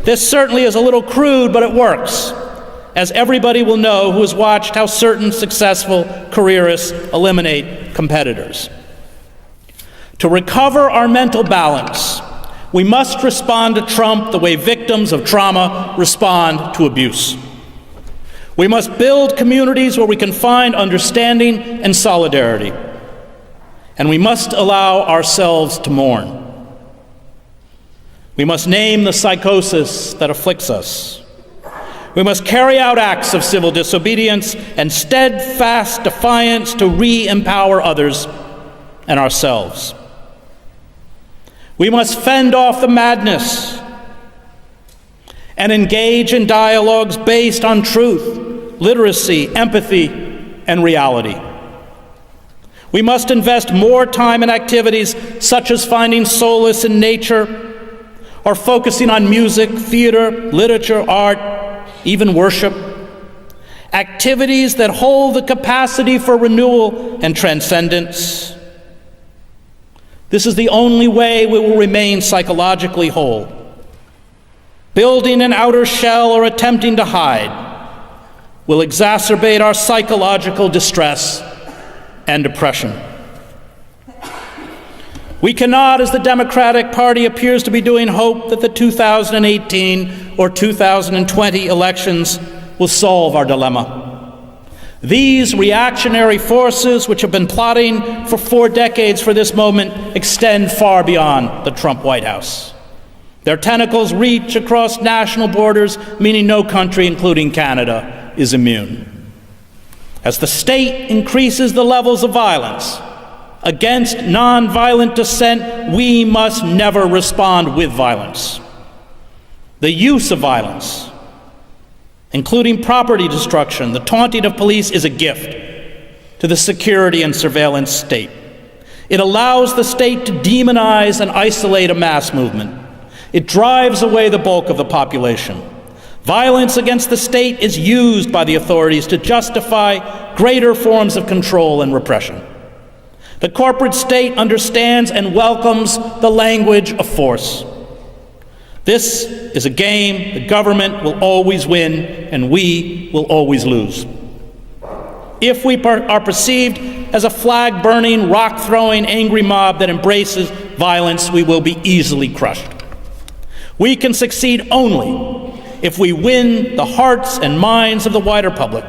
This certainly is a little crude, but it works, as everybody will know who has watched how certain successful careerists eliminate competitors. To recover our mental balance, We must respond to Trump the way victims of trauma respond to abuse. We must build communities where we can find understanding and solidarity. And we must allow ourselves to mourn. We must name the psychosis that afflicts us. We must carry out acts of civil disobedience and steadfast defiance to re-empower others and ourselves. We must fend off the madness and engage in dialogues based on truth, literacy, empathy, and reality. We must invest more time in activities such as finding solace in nature, or focusing on music, theater, literature, art, even worship. Activities that hold the capacity for renewal and transcendence. This is the only way we will remain psychologically whole. Building an outer shell or attempting to hide will exacerbate our psychological distress and depression. We cannot, as the Democratic Party appears to be doing, hope that the 2018 or 2020 elections will solve our dilemma. These reactionary forces, which have been plotting for 4 decades for this moment, extend far beyond the Trump White House. Their tentacles reach across national borders, meaning no country, including Canada, is immune. As the state increases the levels of violence against nonviolent dissent, we must never respond with violence. The use of violence, including property destruction, the taunting of police, is a gift to the security and surveillance state. It allows the state to demonize and isolate a mass movement. It drives away the bulk of the population. Violence against the state is used by the authorities to justify greater forms of control and repression. The corporate state understands and welcomes the language of force. This is a game the government will always win and we will always lose. If we are perceived as a flag-burning, rock-throwing, angry mob that embraces violence, we will be easily crushed. We can succeed only if we win the hearts and minds of the wider public,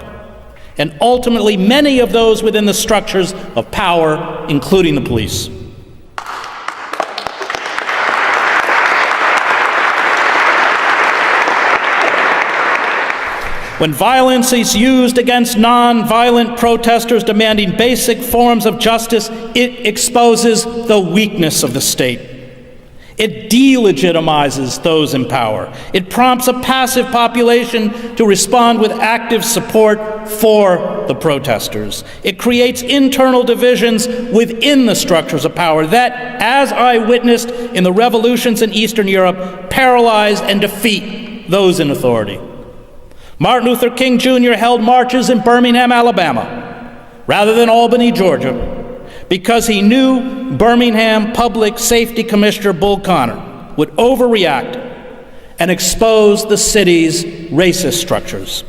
and ultimately many of those within the structures of power, including the police. When violence is used against non-violent protesters demanding basic forms of justice, it exposes the weakness of the state. It delegitimizes those in power. It prompts a passive population to respond with active support for the protesters. It creates internal divisions within the structures of power that, as I witnessed in the revolutions in Eastern Europe, paralyze and defeat those in authority. Martin Luther King Jr. held marches in Birmingham, Alabama, rather than Albany, Georgia, because he knew Birmingham Public Safety Commissioner Bull Connor would overreact and expose the city's racist structures.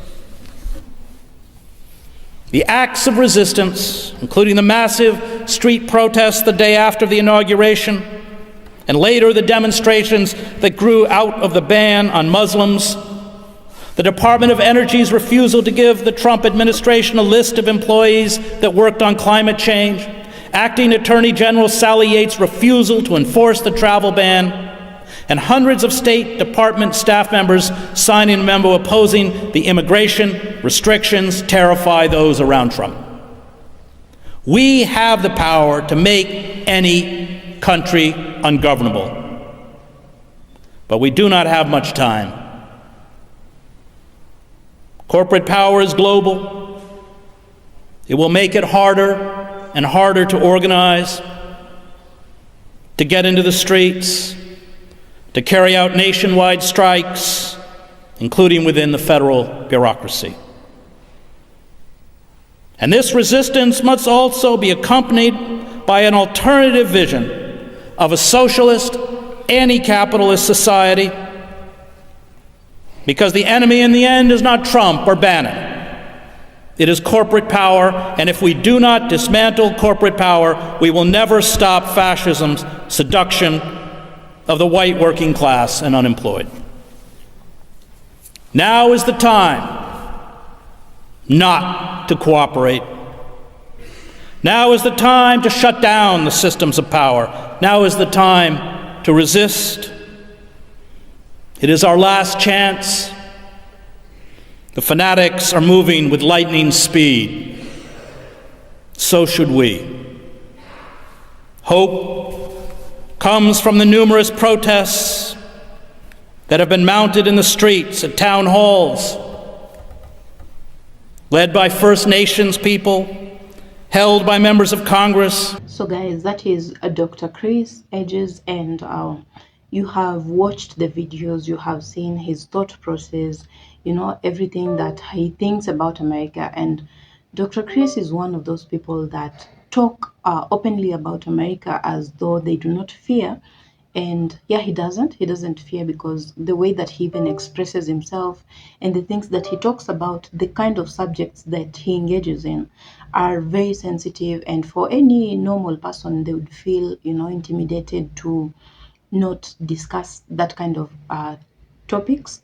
The acts of resistance, including the massive street protests the day after the inauguration, and later the demonstrations that grew out of the ban on Muslims, the Department of Energy's refusal to give the Trump administration a list of employees that worked on climate change, Acting Attorney General Sally Yates' refusal to enforce the travel ban, and hundreds of State Department staff members signing a memo opposing the immigration restrictions terrify those around Trump. We have the power to make any country ungovernable, but we do not have much time. Corporate power is global. It will make it harder and harder to organize, to get into the streets, to carry out nationwide strikes, including within the federal bureaucracy. And this resistance must also be accompanied by an alternative vision of a socialist, anti-capitalist society, because the enemy in the end is not Trump or Bannon. It is corporate power, and if we do not dismantle corporate power, we will never stop fascism's seduction of the white working class and unemployed. Now is the time not to cooperate. Now is the time to shut down the systems of power. Now is the time to resist. It is our last chance. The fanatics are moving with lightning speed. So should we. Hope comes from the numerous protests that have been mounted in the streets, at town halls, led by First Nations people, held by members of Congress. So guys, that is Dr. Chris Edges, and you have watched the videos, you have seen his thought process, you know, everything that he thinks about America. And Dr. Chris is one of those people that talk openly about America as though they do not fear. And yeah, he doesn't fear, because the way that he even expresses himself and the things that he talks about, the kind of subjects that he engages in are very sensitive, and for any normal person, they would feel, you know, intimidated to not discuss that kind of topics.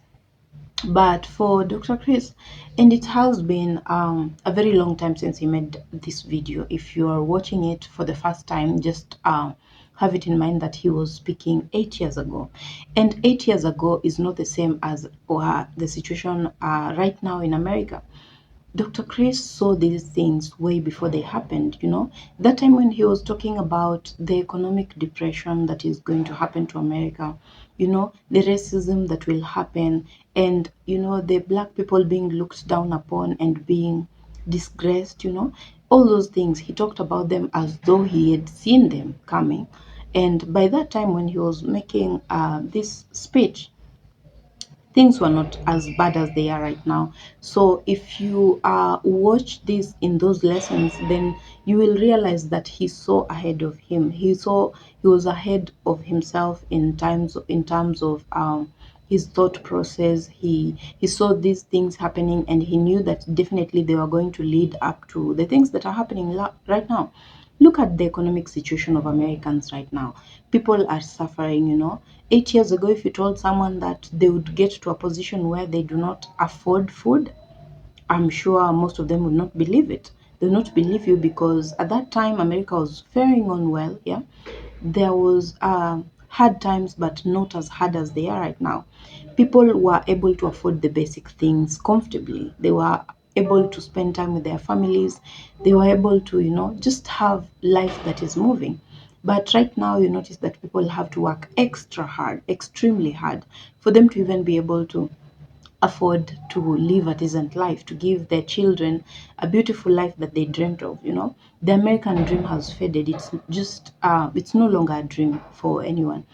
But for Dr. Chris, and it has been a very long time since he made this video. If you are watching it for the first time, just have it in mind that he was speaking 8 years ago. And 8 years ago is not the same as the situation right now in America. Dr. Chris saw these things way before they happened, you know. That time when he was talking about the economic depression that is going to happen to America, you know, the racism that will happen, and, you know, the black people being looked down upon and being disgraced, you know, all those things. He talked about them as though he had seen them coming. And by that time when he was making this speech, things were not as bad as they are right now. So if you watch this in those lessons, then you will realize that he saw ahead of him. He was ahead of himself in terms of his thought process. He saw these things happening, and he knew that definitely they were going to lead up to the things that are happening right now. Look at the economic situation of Americans right now. People are suffering, you know. 8 years ago, if you told someone that they would get to a position where they do not afford food, I'm sure most of them would not believe it. They will not believe you, because at that time America was faring on well. Yeah, there was hard times, but not as hard as they are right now. People were able to afford the basic things comfortably. They were able to spend time with their families. They were able to, you know, just have life that is moving. But right now, you notice that people have to work extra hard, extremely hard, for them to even be able to afford to live a decent life, to give their children a beautiful life that they dreamt of, you know. The American dream has faded. It's just, it's no longer a dream for anyone.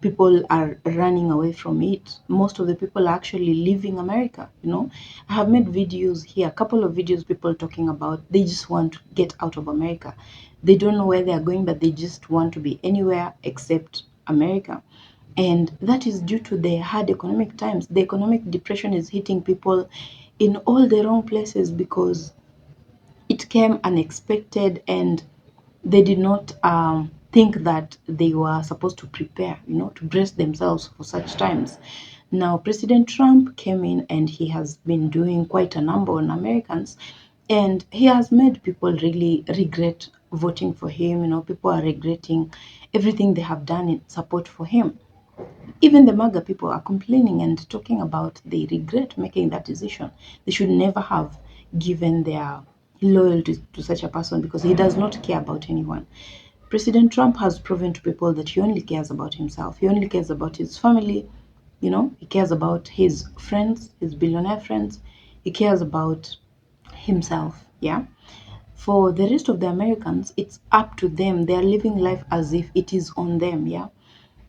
People are running away from it. Most of the people are actually leaving America, you know. I have made videos here, a couple of videos, people talking about they just want to get out of America. They don't know where they are going, but they just want to be anywhere except America. And that is due to the hard economic times. The economic depression is hitting people in all the wrong places, because it came unexpected, and they did not think that they were supposed to prepare, you know, to brace themselves for such times. Now, President Trump came in, and he has been doing quite a number on Americans, and he has made people really regret voting for him. You know, people are regretting everything they have done in support for him. Even the MAGA people are complaining and talking about they regret making that decision. They should never have given their loyalty to such a person, because he does not care about anyone. President Trump has proven to people that he only cares about himself. He only cares about his family. You know, he cares about his friends, his billionaire friends. He cares about himself. Yeah. For the rest of the Americans, it's up to them. They are living life as if it is on them. Yeah.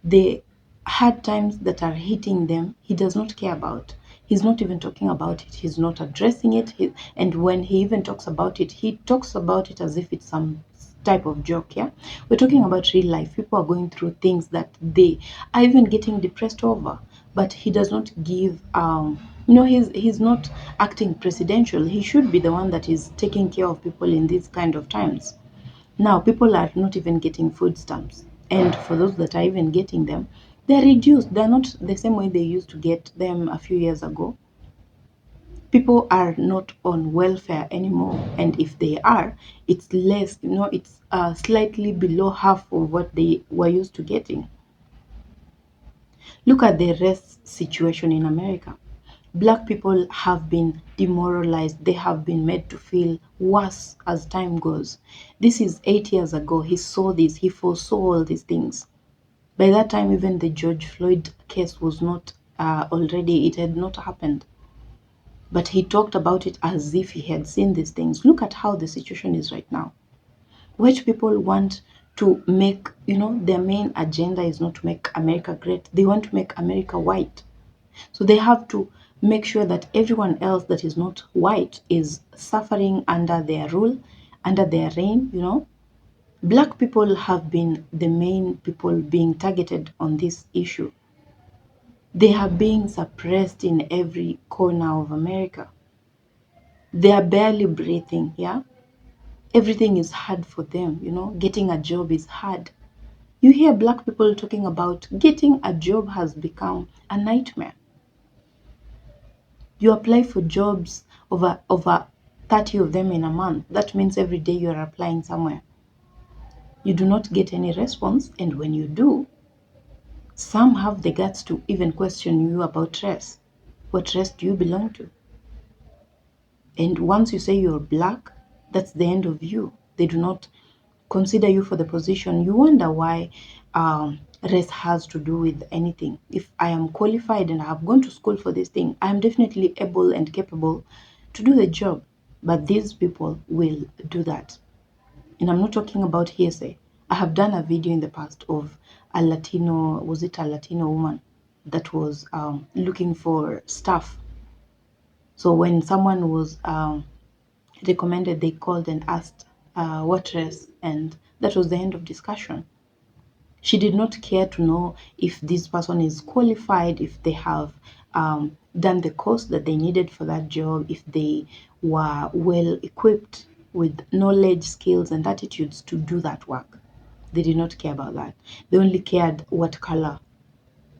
The hard times that are hitting them, he does not care about. He's not even talking about it. He's not addressing it. And when he even talks about it, he talks about it as if it's some type of joke. Yeah, we're talking about real life. People are going through things that they are even getting depressed over, but he does not give you know, he's not acting presidential. He should be the one that is taking care of people in these kind of times. Now, people are not even getting food stamps. And for those that are even getting them, They're reduced. They're not the same way they used to get them a few years ago. People are not on welfare anymore, and if they are, it's less, it's slightly below half of what they were used to getting. Look at the race situation in America. Black people have been demoralized. They have been made to feel worse as time goes. This is 8 years ago. He saw this, he foresaw all these things. By that time, even the George Floyd case was not already, it had not happened. But he talked about it as if he had seen these things. Look at how the situation is right now. White people want to make, their main agenda is not to make America great. They want to make America white. So they have to make sure that everyone else that is not white is suffering under their rule, under their reign. Black people have been the main people being targeted on this issue. They are being suppressed in every corner of America. They are barely breathing, yeah? Everything is hard for them. Getting a job is hard. You hear black people talking about getting a job has become a nightmare. You apply for jobs, over 30 of them in a month. That means every day you are applying somewhere. You do not get any response, and when you do, some have the guts to even question you about race. What race do you belong to? And once you say you're black, that's the end of you. They do not consider you for the position. You wonder why race has to do with anything. If I am qualified and I have gone to school for this thing, I am definitely able and capable to do the job. But these people will do that. And I'm not talking about hearsay. I have done a video in the past of a Latino, was it a Latino woman that was looking for staff. So when someone was recommended, they called and asked what race, and that was the end of discussion. She did not care to know if this person is qualified, if they have done the course that they needed for that job, if they were well equipped with knowledge, skills, and attitudes to do that work. They did not care about that. They only cared what color.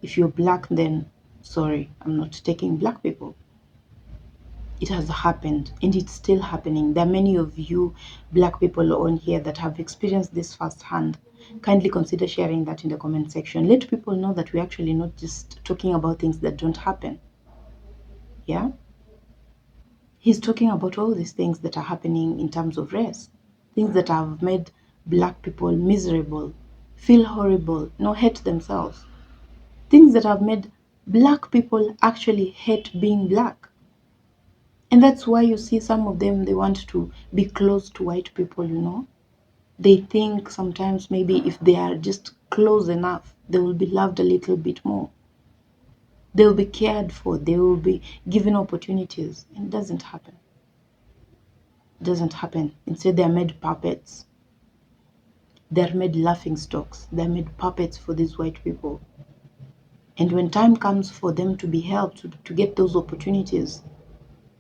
If you're black, then sorry, I'm not taking black people. It has happened and it's still happening. There are many of you black people on here that have experienced this firsthand. Kindly consider sharing that in the comment section. Let people know that we're actually not just talking about things that don't happen. Yeah? He's talking about all these things that are happening in terms of race. Things that have made black people miserable, feel horrible, hate themselves. Things that have made black people actually hate being black. And that's why you see some of them, they want to be close to white people. They think sometimes maybe if they are just close enough, they will be loved a little bit more. They will be cared for, they will be given opportunities. And it doesn't happen. It doesn't happen. Instead, they are made puppets. They're made laughing stocks. They're made puppets for these white people. And when time comes for them to be helped, to get those opportunities,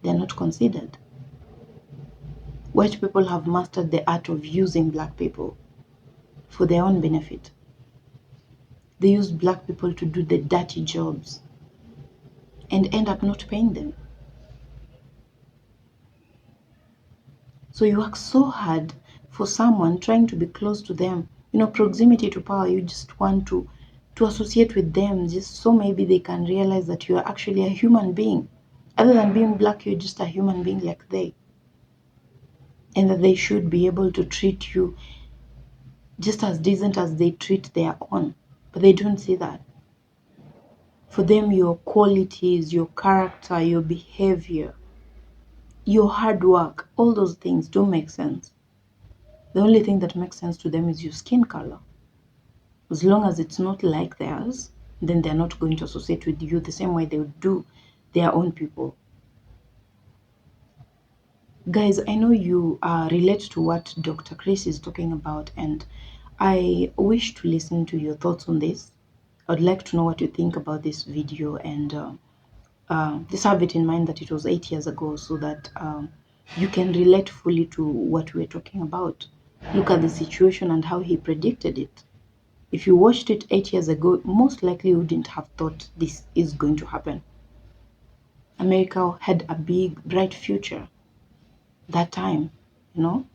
they're not considered. White people have mastered the art of using black people for their own benefit. They use black people to do the dirty jobs and end up not paying them. So you work so hard for someone, trying to be close to them. Proximity to power, you just want to associate with them just so maybe they can realize that you are actually a human being. Other than being black, you're just a human being like they. And that they should be able to treat you just as decent as they treat their own. But they don't see that. For them, your qualities, your character, your behavior, your hard work, all those things don't make sense. The only thing that makes sense to them is your skin color. As long as it's not like theirs, then they're not going to associate with you the same way they would do their own people. Guys, I know you relate to what Dr. Chris is talking about, and I wish to listen to your thoughts on this. I'd like to know what you think about this video, and just have it in mind that it was 8 years ago, so that you can relate fully to what we're talking about. Look at the situation and how he predicted it. If you watched it 8 years ago, most likely you wouldn't have thought this is going to happen. America had a big, bright future that time, you know.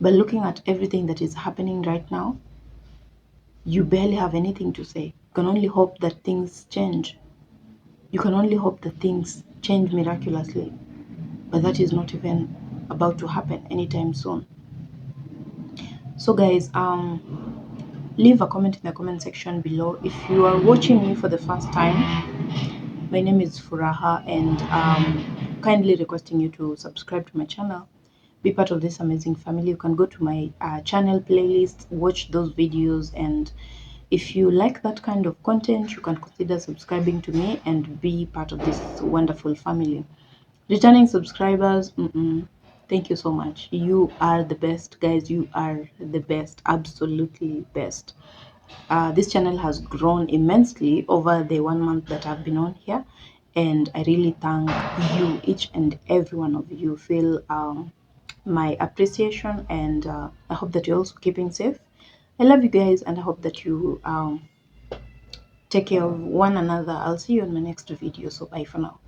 But looking at everything that is happening right now, you barely have anything to say. You can only hope that things change. You can only hope that things change miraculously. But that is not even about to happen anytime soon. So guys, leave a comment in the comment section below. If you are watching me for the first time, my name is Furaha, and kindly requesting you to subscribe to my channel, be part of this amazing family. You can go to my channel playlist, watch those videos, and if you like that kind of content, you can consider subscribing to me and be part of this wonderful family. Returning subscribers, thank you so much. You are the best, guys. You are the best, absolutely best. This channel has grown immensely over the 1 month that I've been on here, and I really thank you, each and every one of you. Feel my appreciation, and I hope that you're also keeping safe. I love you guys, and I hope that you take care of one another. I'll see you in my next video. So bye for now.